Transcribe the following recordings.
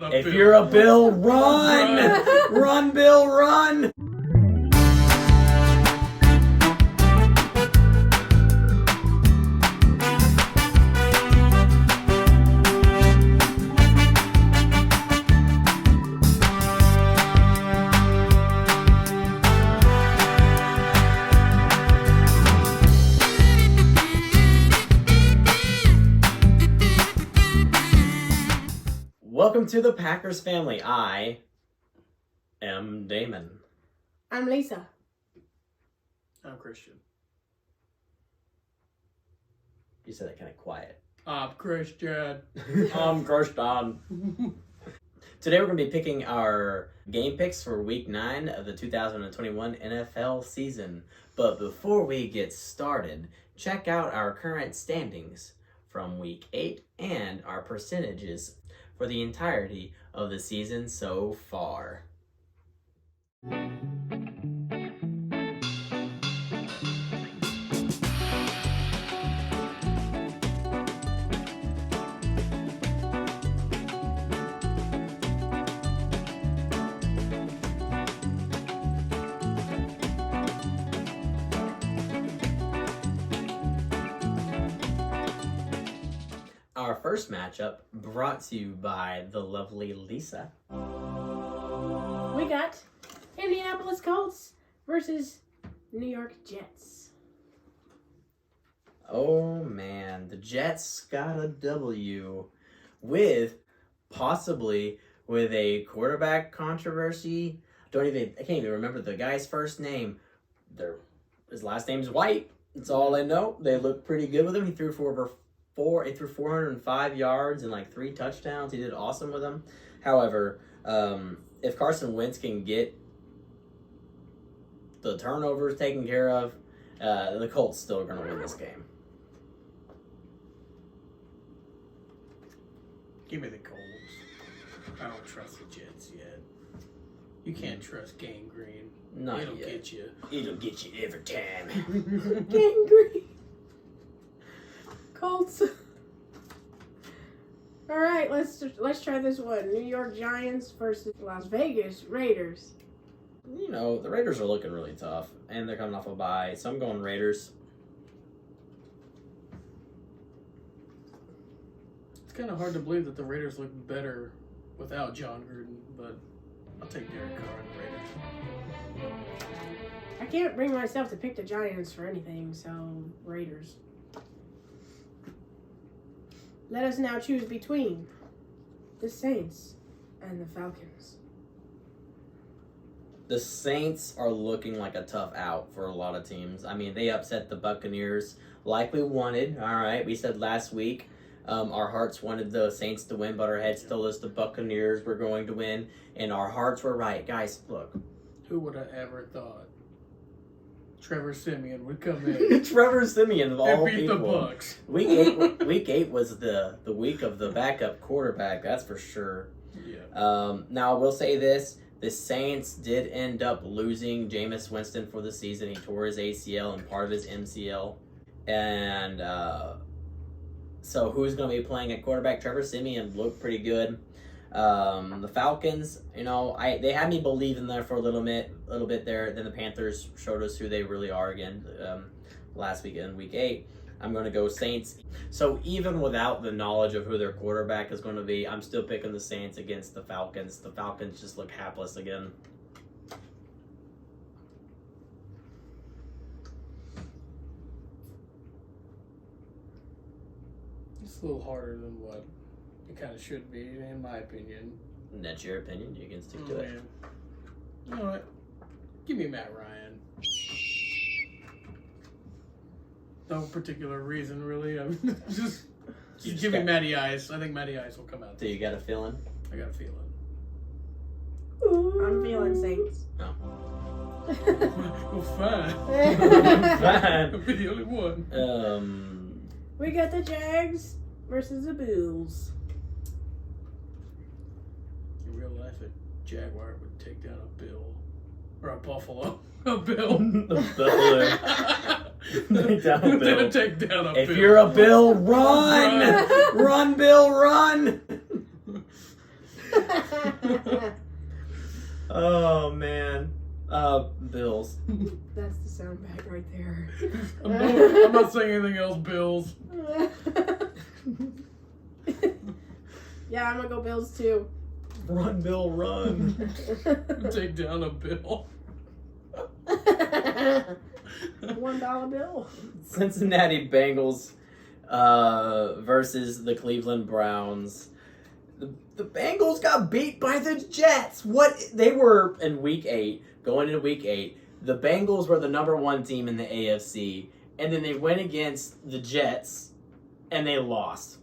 If you're a Bill, run! Run, Bill, run! Welcome to the Packers family. I am Damon. I'm Lisa. I'm Christian. You said that kind of quiet. I'm Christian. I'm Christian. Today we're going to be picking our game picks for Week 9 of the 2021 NFL season. But before we get started, check out our current standings from Week 8 and our percentages for the entirety of the season so far. Our first matchup brought to you by the lovely Lisa. We got Indianapolis Colts versus New York Jets. Oh man, the Jets got a W with a quarterback controversy. I can't even remember the guy's first name. His last name's White. That's all I know. They look pretty good with him. He threw 405 yards and like 3 touchdowns. He did awesome with them. However, if Carson Wentz can get the turnovers taken care of, the Colts still are going to win this game. Give me the Colts. I don't trust the Jets yet. You can't trust Gangrene. Not It'll yet. get you. It'll get you every time. Angry. Colts. All right, let's try this one. New York Giants versus Las Vegas Raiders. You know, the Raiders are looking really tough, and they're coming off a bye, so I'm going Raiders. It's kind of hard to believe that the Raiders look better without John Gruden, but I'll take Derek Carr and the Raiders. I can't bring myself to pick the Giants for anything, so Raiders. Let us now choose between the Saints and the Falcons. The Saints are looking like a tough out for a lot of teams. I mean, they upset the Buccaneers like we wanted. All right, we said last week our hearts wanted the Saints to win, but our heads told us the Buccaneers were going to win, and our hearts were right. Guys, look. Who would have ever thought Trevor Siemian would come in Trevor Siemian of all and beat people. the Bucs? Week 8 was the week of the backup quarterback, that's for sure. Yeah. Now, I will say this. The Saints did end up losing Jameis Winston for the season. He tore his ACL and part of his MCL. And so who's going to be playing at quarterback? Trevor Siemian looked pretty good. The Falcons, you know, they had me believe in there for a little bit there. Then the Panthers showed us who they really are again last week in Week 8. I'm going to go Saints. So even without the knowledge of who their quarterback is going to be, I'm still picking the Saints against the Falcons. The Falcons just look hapless again. It's a little harder than what it kind of should be, in my opinion. And that's your opinion. You can stick to Oh, it. man. You know what? Give me Matt Ryan. No particular reason, really. I mean, just give me Matty Ice. I think Matty Ice will come out. So you got a feeling? I got a feeling. I'm feeling Saints. No. Well, fine. Fine. I'll be the only one. We got the Jags versus the Bills. In real life, a Jaguar would take down a Bill. Or a Buffalo. A Bill. The Bill. Take down a Bill. Take down a If Bill. you're a Bill, run! Run, Bill, run! Oh man. Bills. That's the sound bag right there. I'm not saying anything else, Bills. Yeah, I'm gonna go Bills too. Run, Bill, run. Take down a Bill. $1 bill. Cincinnati Bengals versus the Cleveland Browns. The Bengals got beat by the Jets. What? They were in week 8, going into week 8. The Bengals were the number 1 team in the AFC, and then they went against the Jets, and they lost.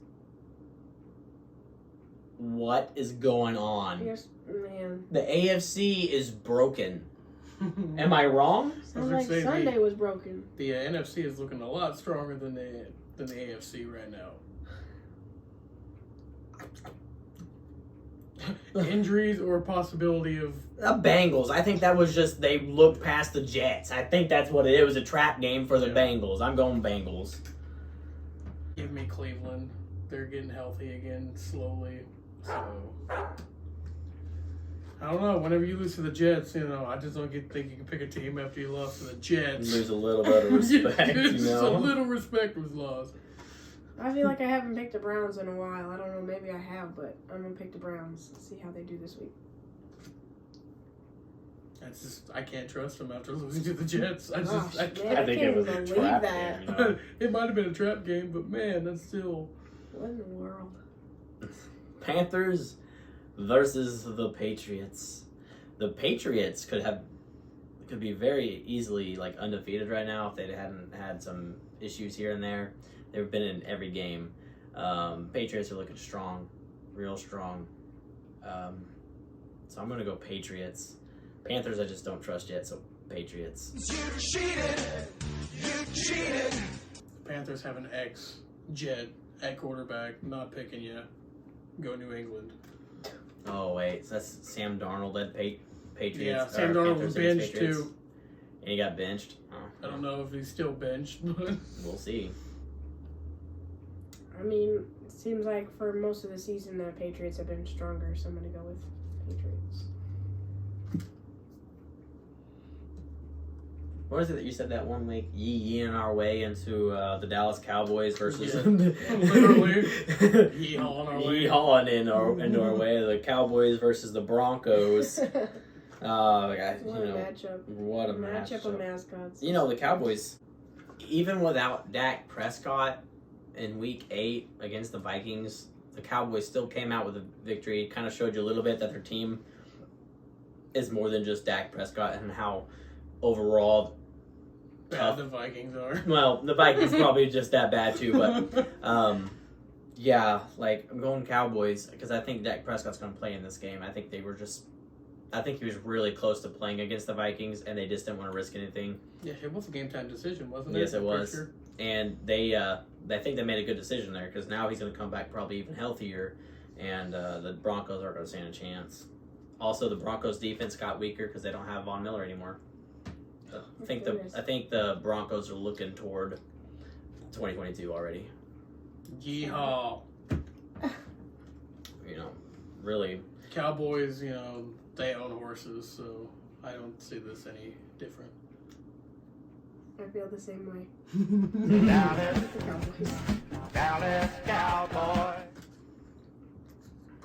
What is going on? Yes, man. The AFC is broken. Am I wrong? Sounds like Sunday was broken. The NFC is looking a lot stronger than the AFC right now. Injuries or possibility of The Bengals. I think that was just they looked past the Jets. I think that's what it was, a trap game for the Bengals. I'm going Bengals. give me Cleveland. They're getting healthy again slowly. So I don't know. Whenever you lose to the Jets, I just don't think you can pick a team after you lost to the Jets. Lose a little bit of respect, Just a little respect was lost. I feel like I haven't picked the Browns in a while. I don't know, maybe I have, but I'm gonna pick the Browns. See how they do this week. That's just I can't trust them after losing to the Jets. I Man, can't. I think it was a believe trap that. game. It might have been a trap game, but man, that's still. What in the world? Panthers versus the Patriots. The Patriots could be very easily undefeated right now if they hadn't had some issues here and there. They've been in every game. Patriots are looking strong, real strong. So I'm gonna go Patriots. Panthers I just don't trust yet, so Patriots. You cheated. Panthers have an ex-Jet at quarterback. Not picking you. Go New England. Oh wait, so that's Sam Darnold led Patriots. Yeah, or Sam Darnold Panthers was against benched Patriots. too. And he got benched. Oh, I don't know if he's still benched, but We'll see. I mean, it seems like for most of the season the Patriots have been stronger, so I'm gonna go with Patriots. What was it that you said that one week? Yeeing our way into the Dallas Cowboys versus literally yeehawing our way. yeehawing into our way. The Cowboys versus the Broncos. Guys, What a matchup. what a Matchup of mascots. The Cowboys, even without Dak Prescott in Week 8 against the Vikings, the Cowboys still came out with a victory. Kind of showed you a little bit that their team is more than just Dak Prescott and how overall Bad the Vikings are. Well, the Vikings probably just that bad too, but yeah, I'm going Cowboys because I think Dak Prescott's going to play in this game. I think he was really close to playing against the Vikings, and they just didn't want to risk anything. Yeah, it was a game time decision, wasn't it? Yes, it I'm was. pretty sure. And I think they made a good decision there because now he's going to come back probably even healthier, and the Broncos aren't going to stand a chance. Also, the Broncos defense got weaker because they don't have Von Miller anymore. I think the Broncos are looking toward 2022 already. Yeehaw. Really. Cowboys, they own horses, so I don't see this any different. I feel the same way. Dallas, The Cowboys. Dallas Cowboys.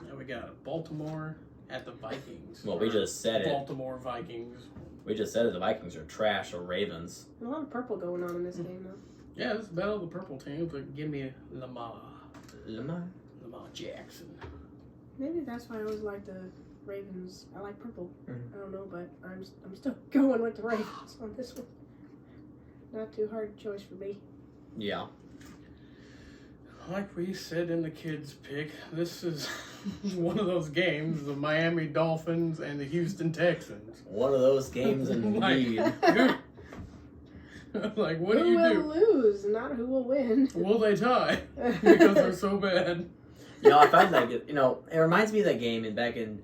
Now we got Baltimore at the Vikings. Well, we just said it. Baltimore Vikings. We just said it. The Vikings are trash or Ravens. A lot of purple going on in this game, though. Yeah, this is battle of the purple teams, but give me Lamar Lamar. Jackson. Maybe that's why I always like the Ravens. I like purple. Mhm. I don't know, but I'm still going with the Ravens on this one. Not too hard a choice for me. Yeah. Like we said in the kids' pick, this is one of those games, the Miami Dolphins and the Houston Texans. One of those games indeed. Like, what do Who you will do? lose, not who will win. Will they tie? Because they're so bad. I find that it reminds me of that game back in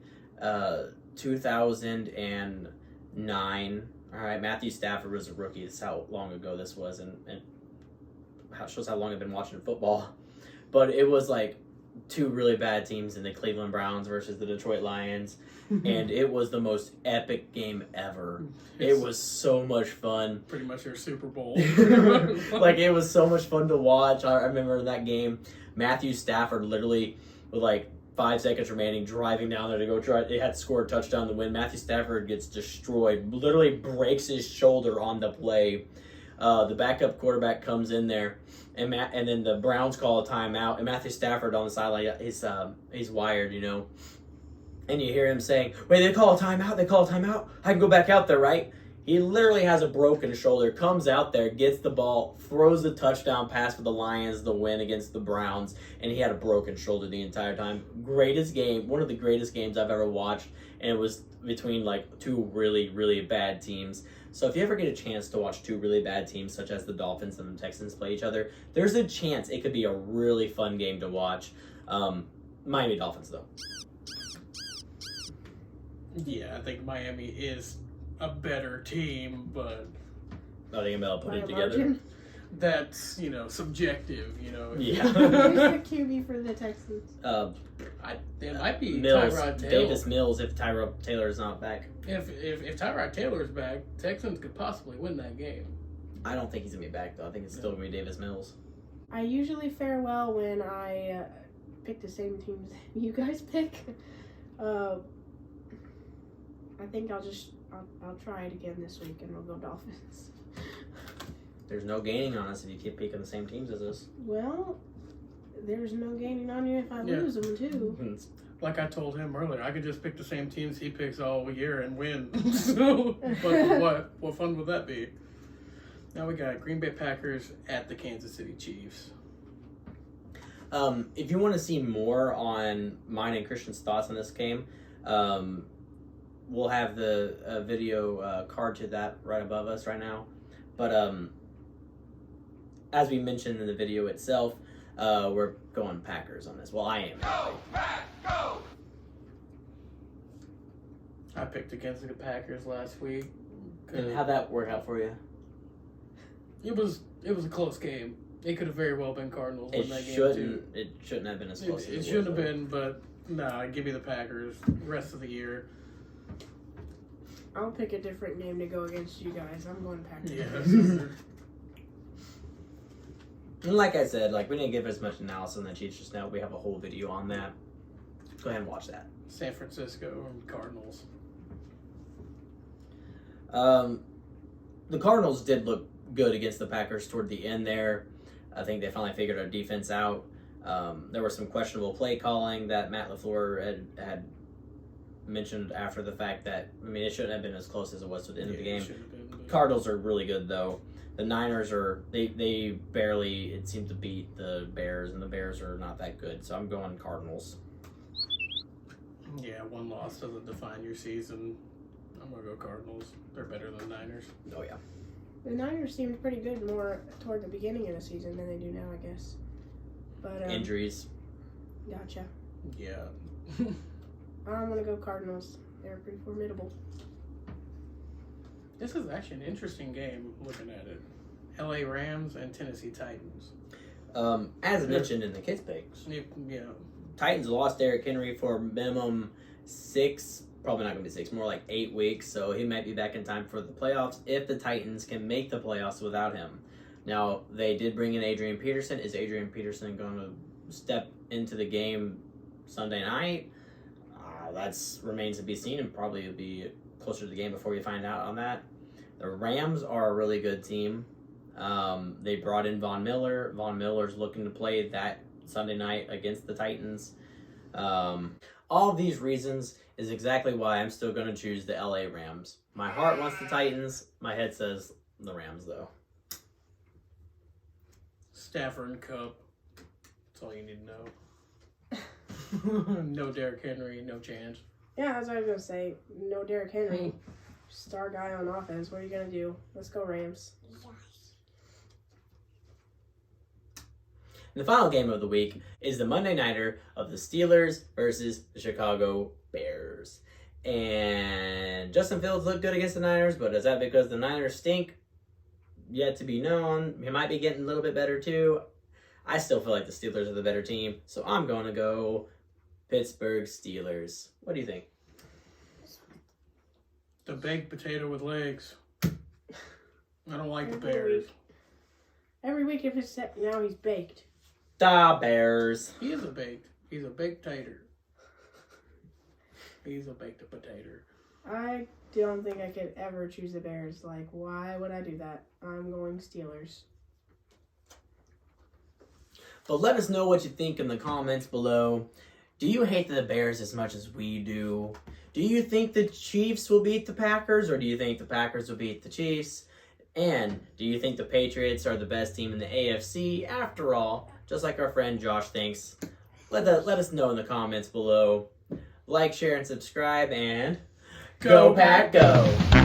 2009. All right, Matthew Stafford was a rookie. That's how long ago this was, and shows how long I've been watching football. But it was two really bad teams in the Cleveland Browns versus the Detroit Lions, and it was the most epic game ever. It It's was so much fun. pretty much your Super Bowl. Like, it was so much fun to watch. I remember that game, Matthew Stafford literally, with like 5 seconds remaining, driving down there to go try. They had to score a touchdown to win. Matthew Stafford gets destroyed, literally breaks his shoulder on the play. The backup quarterback comes in there, and then the Browns call a timeout, and Matthew Stafford on the sideline, he's wired, you know. And you hear him saying, "Wait, they call a timeout? They call a timeout? I can go back out there, right?" He literally has a broken shoulder, comes out there, gets the ball, throws the touchdown pass for the Lions to win against the Browns, and he had a broken shoulder the entire time. Greatest game, one of the greatest games I've ever watched, and it was between like two really, really bad teams. So if you ever get a chance to watch two really bad teams, such as the Dolphins and the Texans play each other, there's a chance it could be a really fun game to watch. Miami Dolphins, though. Yeah, I think Miami is a better team, but Not even able to put By it a together. margin. that's, subjective, Yeah. Who's the QB for the Texans? It might be Mills, Tyrod Taylor. Davis Mills, if Tyrod Taylor is not back. If Tyrod Taylor's back, Texans could possibly win that game. I don't think he's going to be back, though. I think it's still going to be Davis Mills. I usually fare well when I pick the same teams you guys pick. I think I'll try it again this week and we'll go Dolphins. There's no gaining on us if you keep picking the same teams as us. Well, there's no gaining on you if I Yeah. lose them too. Like I told him earlier, I could just pick the same teams he picks all year and win. So, but what fun would that be? Now we got Green Bay Packers at the Kansas City Chiefs. If you want to see more on mine and Christian's thoughts on this game, we'll have the video card to that right above us right now. But as we mentioned in the video itself, we're going Packers on this. Well, I am. Go, Pack, go! I picked against the Packers last week. And how'd that work out for you? It was a close game. It could have very well been Cardinals It win that game too. shouldn't have been as close as It it shouldn't have was, though. been, but nah, give me the Packers rest of the year. I'll pick a different game to go against you guys. I'm going Packers. Yeah. And like I said, we didn't give as much analysis on the Chiefs just now. We have a whole video on that. Go ahead and watch that. San Francisco and Cardinals. The Cardinals did look good against the Packers toward the end there. I think they finally figured our defense out. There was some questionable play calling that Matt LaFleur had mentioned after the fact that, it shouldn't have been as close as it was to the end of the game. Cardinals are really good, though. The Niners they barely, it seemed to beat the Bears, and the Bears are not that good. So I'm going Cardinals. Yeah, one loss doesn't define your season. I'm going to go Cardinals. They're better than Niners. Oh, yeah. The Niners seemed pretty good more toward the beginning of the season than they do now, I guess. But Injuries. Gotcha. Yeah. I'm gonna go Cardinals. They're pretty formidable. This is actually an interesting game looking at it. LA Rams and Tennessee Titans. As mentioned in the kids picks, Yeah. Titans lost Derrick Henry for minimum 6, probably not going to be 6, more like 8 weeks, so he might be back in time for the playoffs if the Titans can make the playoffs without him. Now, they did bring in Adrian Peterson. Is Adrian Peterson going to step into the game Sunday night? That remains to be seen, and probably will be closer to the game before we find out on that. The Rams are a really good team. They brought in Von Miller. Von Miller's looking to play that Sunday night against the Titans. All of these reasons is exactly why I'm still going to choose the LA Rams. My heart wants the Titans. My head says the Rams, though. Stafford and Cup. That's all you need to know. No Derrick Henry, no chance. Yeah, that's what I was gonna say. No Derrick Henry, star guy on offense. What are you gonna do? Let's go Rams. And the final game of the week is the Monday Nighter of the Steelers versus the Chicago Bears. And Justin Fields looked good against the Niners, but is that because the Niners stink? Yet to be known. He might be getting a little bit better too. I still feel like the Steelers are the better team, so I'm going to go Pittsburgh Steelers. What do you think? The baked potato with legs. I don't like the Every Bears. week. Every week, if it's set, now he's baked. The Bears. He is a baked. He's a baked tater. He's a baked potato. I don't think I could ever choose the Bears. Like, why would I do that? I'm going Steelers. But let us know what you think in the comments below. Do you hate the Bears as much as we do? Do you think the Chiefs will beat the Packers, or do you think the Packers will beat the Chiefs? And do you think the Patriots are the best team in the AFC after all, just like our friend Josh thinks? Let us know in the comments below. Like, share, and subscribe, and go Pack Go!